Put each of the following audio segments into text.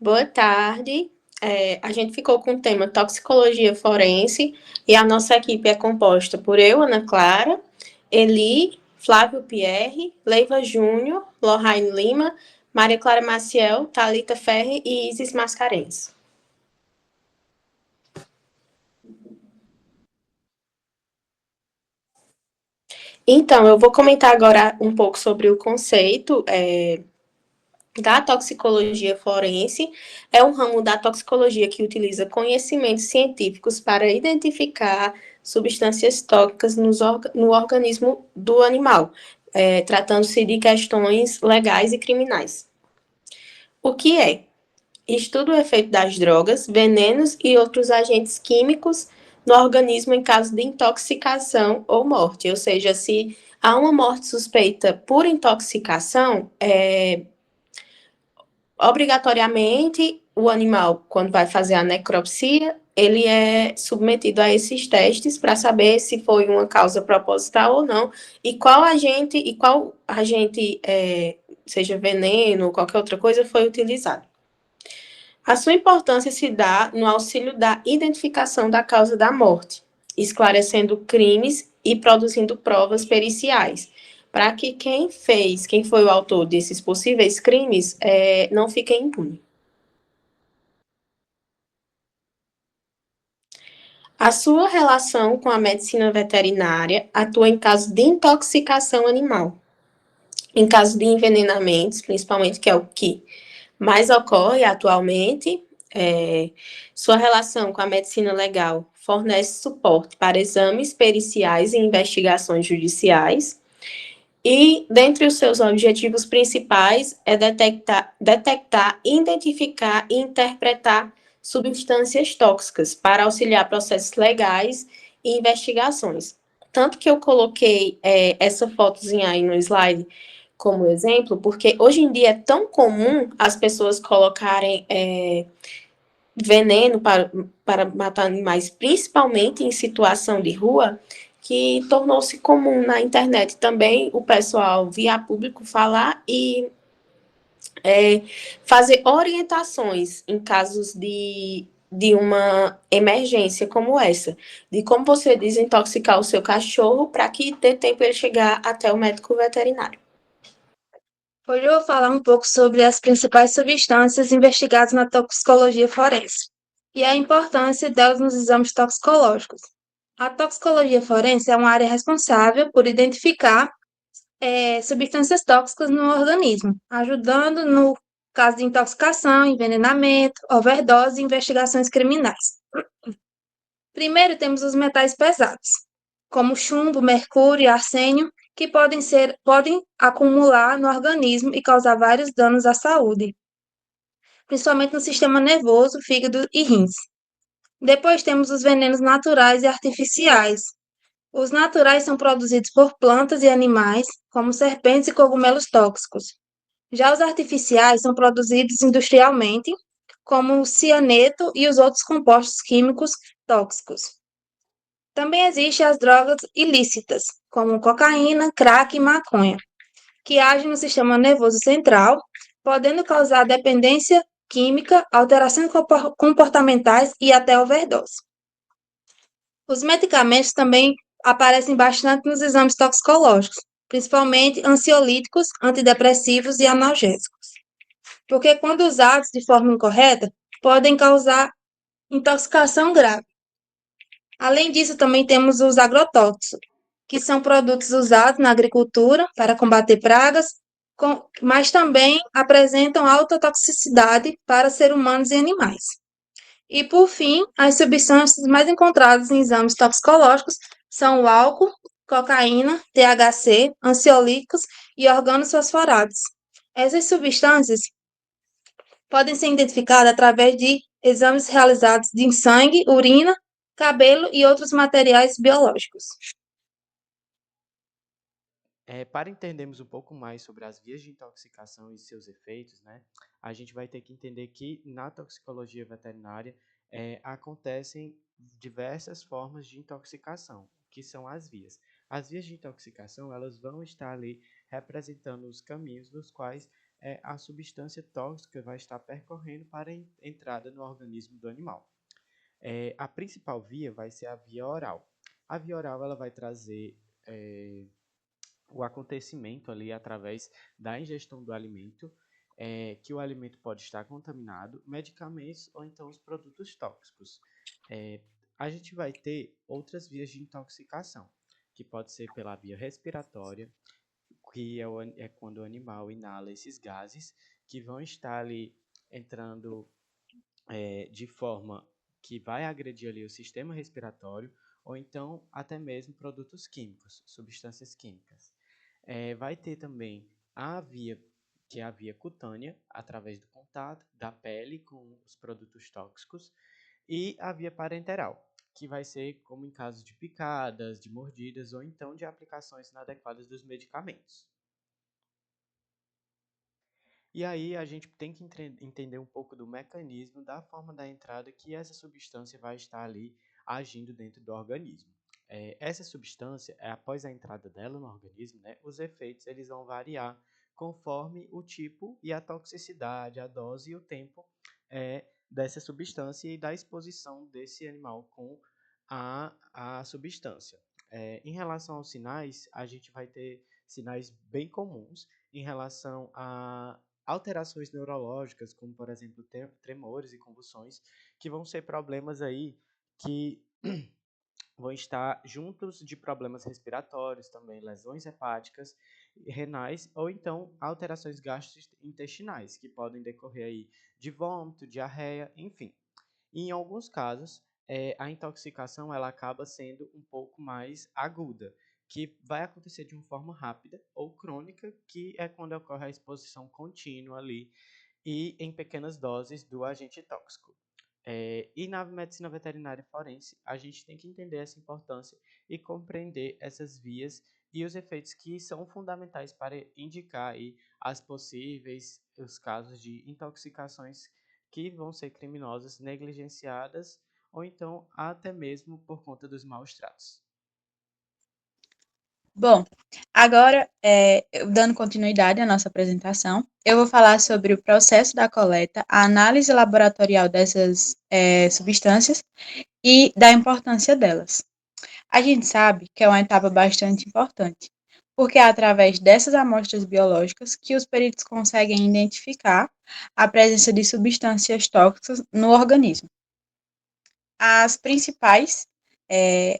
Boa tarde. A gente ficou com o tema toxicologia forense e a nossa equipe é composta por eu, Ana Clara, Eli, Flávio Pierre, Leiva Júnior, Lohane Lima, Maria Clara Maciel, Thalita Ferri e Isis Mascarenhas. Então, eu vou comentar agora um pouco sobre o conceito da toxicologia forense. É um ramo da toxicologia que utiliza conhecimentos científicos para identificar substâncias tóxicas no organismo do animal, tratando-se de questões legais e criminais. O que é? Estuda o efeito das drogas, venenos e outros agentes químicos no organismo em caso de intoxicação ou morte. Ou seja, se há uma morte suspeita por intoxicação, obrigatoriamente o animal, quando vai fazer a necropsia, ele é submetido a esses testes para saber se foi uma causa proposital ou não e qual agente, seja veneno ou qualquer outra coisa, foi utilizado. A sua importância se dá no auxílio da identificação da causa da morte, esclarecendo crimes e produzindo provas periciais, para que quem foi o autor desses possíveis crimes, não fique impune. A sua relação com a medicina veterinária atua em caso de intoxicação animal, em caso de envenenamentos, principalmente, que é o que mais ocorre atualmente. Sua relação com a medicina legal fornece suporte para exames periciais e investigações judiciais. E, dentre os seus objetivos principais, é detectar, identificar e interpretar substâncias tóxicas para auxiliar processos legais e investigações. Tanto que eu coloquei essa fotozinha aí no slide como exemplo, porque hoje em dia é tão comum as pessoas colocarem veneno para matar animais, principalmente em situação de rua, que tornou-se comum na internet também o pessoal via público falar e fazer orientações em casos de uma emergência como essa, de como você desintoxicar o seu cachorro para que dê tempo ele chegar até o médico veterinário. Hoje eu vou falar um pouco sobre as principais substâncias investigadas na toxicologia forense e a importância delas nos exames toxicológicos. A toxicologia forense é uma área responsável por identificar substâncias tóxicas no organismo, ajudando no caso de intoxicação, envenenamento, overdose e investigações criminais. Primeiro temos os metais pesados, como chumbo, mercúrio e arsênio, que podem acumular no organismo e causar vários danos à saúde, principalmente no sistema nervoso, fígado e rins. Depois temos os venenos naturais e artificiais. Os naturais são produzidos por plantas e animais, como serpentes e cogumelos tóxicos. Já os artificiais são produzidos industrialmente, como o cianeto e os outros compostos químicos tóxicos. Também existem as drogas ilícitas, como cocaína, crack e maconha, que agem no sistema nervoso central, podendo causar dependência química, alterações comportamentais e até overdose. Os medicamentos também aparecem bastante nos exames toxicológicos, principalmente ansiolíticos, antidepressivos e analgésicos, porque quando usados de forma incorreta, podem causar intoxicação grave. Além disso, também temos os agrotóxicos, que são produtos usados na agricultura para combater pragas, mas também apresentam alta toxicidade para seres humanos e animais. E, por fim, as substâncias mais encontradas em exames toxicológicos são o álcool, cocaína, THC, ansiolíticos e organofosforados. Essas substâncias podem ser identificadas através de exames realizados em sangue, urina, cabelo e outros materiais biológicos. Para entendermos um pouco mais sobre as vias de intoxicação e seus efeitos, né, a gente vai ter que entender que na toxicologia veterinária acontecem diversas formas de intoxicação, que são as vias. As vias de intoxicação elas vão estar ali representando os caminhos nos quais a substância tóxica vai estar percorrendo para a entrada no organismo do animal. A principal via vai ser a via oral. A via oral ela vai trazer o acontecimento ali através da ingestão do alimento, que o alimento pode estar contaminado, medicamentos ou então os produtos tóxicos. A gente vai ter outras vias de intoxicação, que pode ser pela via respiratória, que é quando o animal inala esses gases, que vão estar ali entrando de forma que vai agredir ali o sistema respiratório, ou então até mesmo produtos químicos, substâncias químicas. Vai ter também a via, que é a via cutânea, através do contato da pele com os produtos tóxicos, e a via parenteral, que vai ser como em caso de picadas, de mordidas ou então de aplicações inadequadas dos medicamentos. E aí a gente tem que entender um pouco do mecanismo, da forma da entrada que essa substância vai estar ali agindo dentro do organismo. Essa substância, após a entrada dela no organismo, né, os efeitos eles vão variar conforme o tipo e a toxicidade, a dose e o tempo dessa substância e da exposição desse animal com a substância. Em relação aos sinais, a gente vai ter sinais bem comuns em relação a alterações neurológicas, como por exemplo tremores e convulsões, que vão ser problemas aí que vão estar juntos de problemas respiratórios, também lesões hepáticas, renais, ou então alterações gastrointestinais, que podem decorrer aí de vômito, diarreia, enfim. E em alguns casos, a intoxicação ela acaba sendo um pouco mais aguda, que vai acontecer de uma forma rápida ou crônica, que é quando ocorre a exposição contínua ali e em pequenas doses do agente tóxico. E na medicina veterinária forense, a gente tem que entender essa importância e compreender essas vias e os efeitos que são fundamentais para indicar aí os casos de intoxicações que vão ser criminosas, negligenciadas ou então até mesmo por conta dos maus tratos. Bom, agora, dando continuidade à nossa apresentação, eu vou falar sobre o processo da coleta, a análise laboratorial dessas substâncias e da importância delas. A gente sabe que é uma etapa bastante importante, porque é através dessas amostras biológicas que os peritos conseguem identificar a presença de substâncias tóxicas no organismo. As principais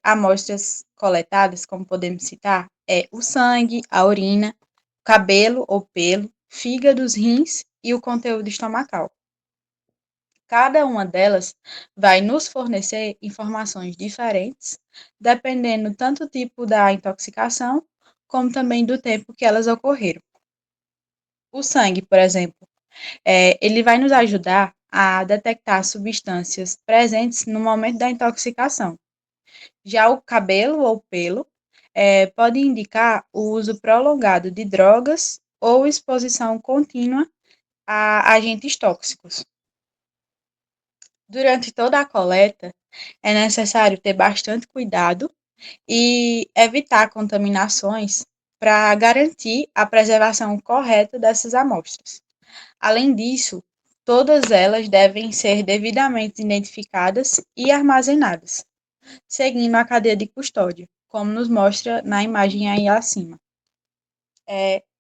amostras coletadas, como podemos citar, é o sangue, a urina, cabelo ou pelo, fígado, rins e o conteúdo estomacal. Cada uma delas vai nos fornecer informações diferentes, dependendo tanto do tipo da intoxicação, como também do tempo que elas ocorreram. O sangue, por exemplo, ele vai nos ajudar a detectar substâncias presentes no momento da intoxicação. Já o cabelo ou pelo pode indicar o uso prolongado de drogas ou exposição contínua a agentes tóxicos. Durante toda a coleta, é necessário ter bastante cuidado e evitar contaminações para garantir a preservação correta dessas amostras. Além disso, todas elas devem ser devidamente identificadas e armazenadas, seguindo a cadeia de custódia, como nos mostra na imagem aí acima.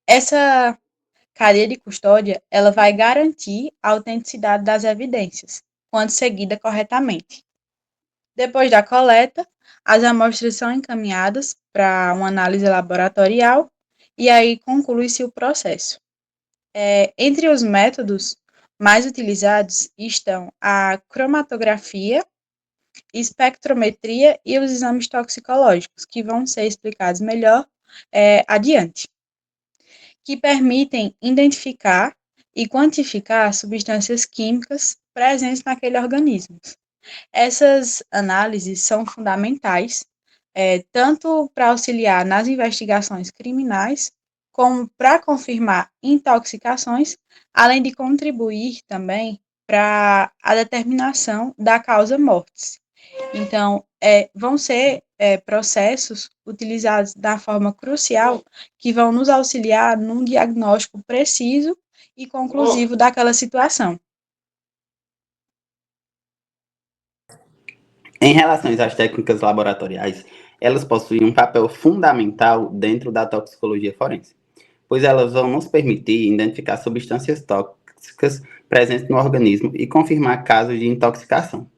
Essa cadeia de custódia, ela vai garantir a autenticidade das evidências, quando seguida corretamente. Depois da coleta, as amostras são encaminhadas para uma análise laboratorial e aí conclui-se o processo. Entre os métodos mais utilizados estão a cromatografia, espectrometria e os exames toxicológicos, que vão ser explicados melhor adiante, que permitem identificar e quantificar substâncias químicas presentes naquele organismo. Essas análises são fundamentais, tanto para auxiliar nas investigações criminais, como para confirmar intoxicações, além de contribuir também para a determinação da causa mortis. Então, vão ser processos utilizados da forma crucial que vão nos auxiliar num diagnóstico preciso e conclusivo daquela situação. Em relação às técnicas laboratoriais, elas possuem um papel fundamental dentro da toxicologia forense, pois elas vão nos permitir identificar substâncias tóxicas presentes no organismo e confirmar casos de intoxicação.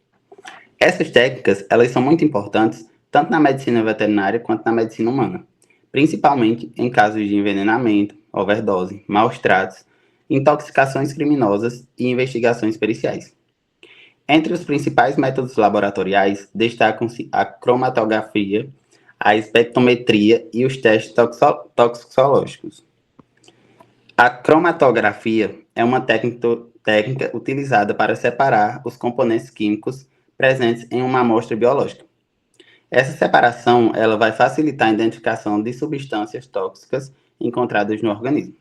Essas técnicas, elas são muito importantes tanto na medicina veterinária quanto na medicina humana, principalmente em casos de envenenamento, overdose, maus tratos, intoxicações criminosas e investigações periciais. Entre os principais métodos laboratoriais destacam-se a cromatografia, a espectrometria e os testes toxicológicos. A cromatografia é uma técnica utilizada para separar os componentes químicos presentes em uma amostra biológica. Essa separação ela vai facilitar a identificação de substâncias tóxicas encontradas no organismo.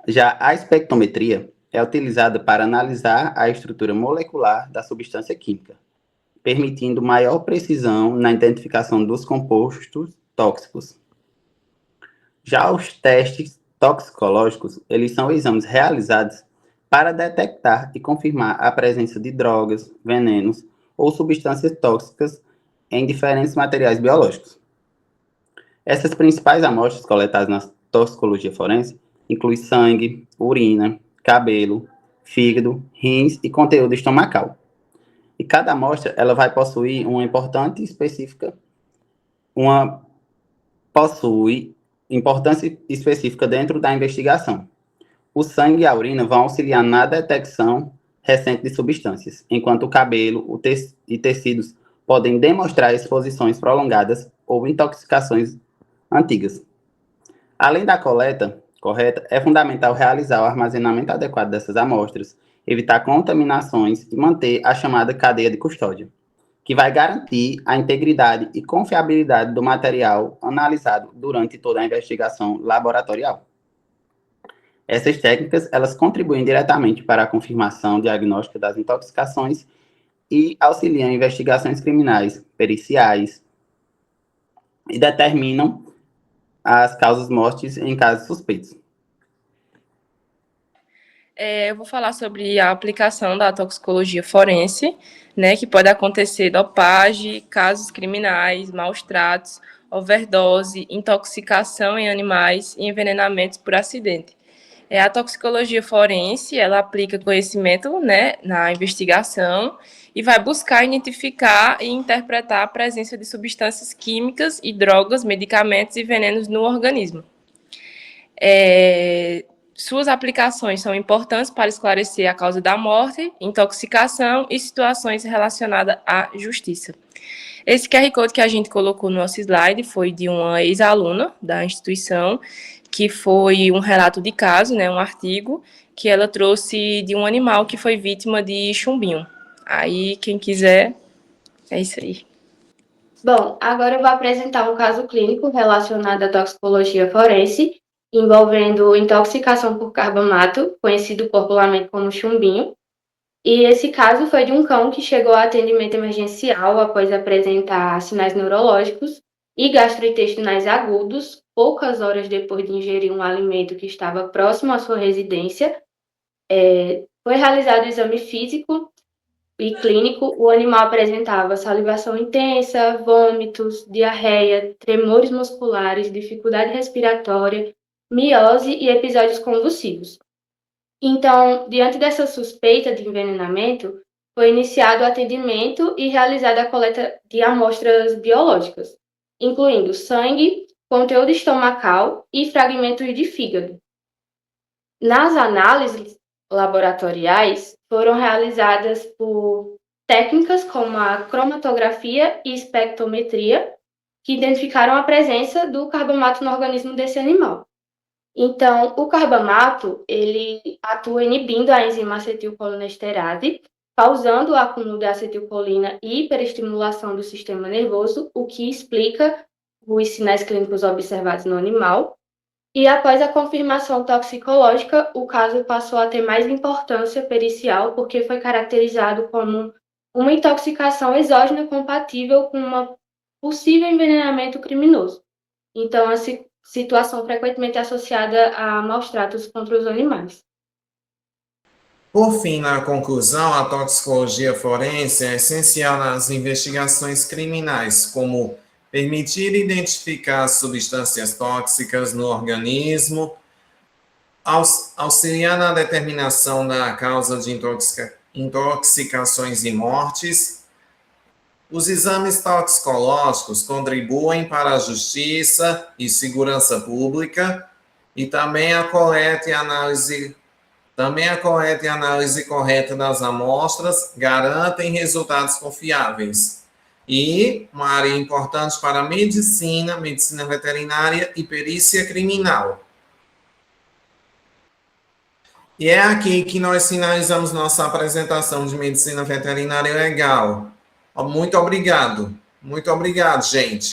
Já a espectrometria é utilizada para analisar a estrutura molecular da substância química, permitindo maior precisão na identificação dos compostos tóxicos. Já os testes toxicológicos, eles são exames realizados para detectar e confirmar a presença de drogas, venenos ou substâncias tóxicas em diferentes materiais biológicos. Essas principais amostras coletadas na toxicologia forense incluem sangue, urina, cabelo, fígado, rins e conteúdo estomacal. E cada amostra ela vai possuir importância específica dentro da investigação. O sangue e a urina vão auxiliar na detecção recente de substâncias, enquanto o cabelo e tecidos podem demonstrar exposições prolongadas ou intoxicações antigas. Além da coleta correta, é fundamental realizar o armazenamento adequado dessas amostras, evitar contaminações e manter a chamada cadeia de custódia, que vai garantir a integridade e confiabilidade do material analisado durante toda a investigação laboratorial. Essas técnicas, elas contribuem diretamente para a confirmação diagnóstica das intoxicações e auxiliam em investigações criminais, periciais, e determinam as causas mortes em casos suspeitos. Eu vou falar sobre a aplicação da toxicologia forense, né, que pode acontecer dopagem, casos criminais, maus tratos, overdose, intoxicação em animais e envenenamentos por acidente. A toxicologia forense, ela aplica conhecimento, né, na investigação e vai buscar identificar e interpretar a presença de substâncias químicas e drogas, medicamentos e venenos no organismo. Suas aplicações são importantes para esclarecer a causa da morte, intoxicação e situações relacionadas à justiça. Esse QR Code que a gente colocou no nosso slide foi de uma ex-aluna da instituição, que foi um relato de caso, né, um artigo, que ela trouxe de um animal que foi vítima de chumbinho. Aí, quem quiser, é isso aí. Bom, agora eu vou apresentar um caso clínico relacionado à toxicologia forense, envolvendo intoxicação por carbamato, conhecido popularmente como chumbinho. E esse caso foi de um cão que chegou a atendimento emergencial após apresentar sinais neurológicos e gastrointestinais agudos, poucas horas depois de ingerir um alimento que estava próximo à sua residência. Foi realizado o exame físico e clínico. O animal apresentava salivação intensa, vômitos, diarreia, tremores musculares, dificuldade respiratória, miose e episódios convulsivos. Então, diante dessa suspeita de envenenamento, foi iniciado o atendimento e realizada a coleta de amostras biológicas, incluindo sangue, conteúdo estomacal e fragmentos de fígado. Nas análises laboratoriais, foram realizadas por técnicas como a cromatografia e espectrometria, que identificaram a presença do carbamato no organismo desse animal. Então, o carbamato, ele atua inibindo a enzima acetilcolinesterase, causando o acúmulo de acetilcolina e hiperestimulação do sistema nervoso, o que explica os sinais clínicos observados no animal. E após a confirmação toxicológica, o caso passou a ter mais importância pericial, porque foi caracterizado como uma intoxicação exógena compatível com um possível envenenamento criminoso. Então, situação frequentemente associada a maus tratos contra os animais. Por fim, na conclusão, a toxicologia forense é essencial nas investigações criminais, como permitir identificar substâncias tóxicas no organismo, auxiliar na determinação da causa de intoxicações e mortes. Os exames toxicológicos contribuem para a justiça e segurança pública e também a coleta e análise correta das amostras garantem resultados confiáveis. E uma área importante para a medicina veterinária e perícia criminal. E é aqui que nós finalizamos nossa apresentação de medicina veterinária legal. Muito obrigado. Muito obrigado, gente.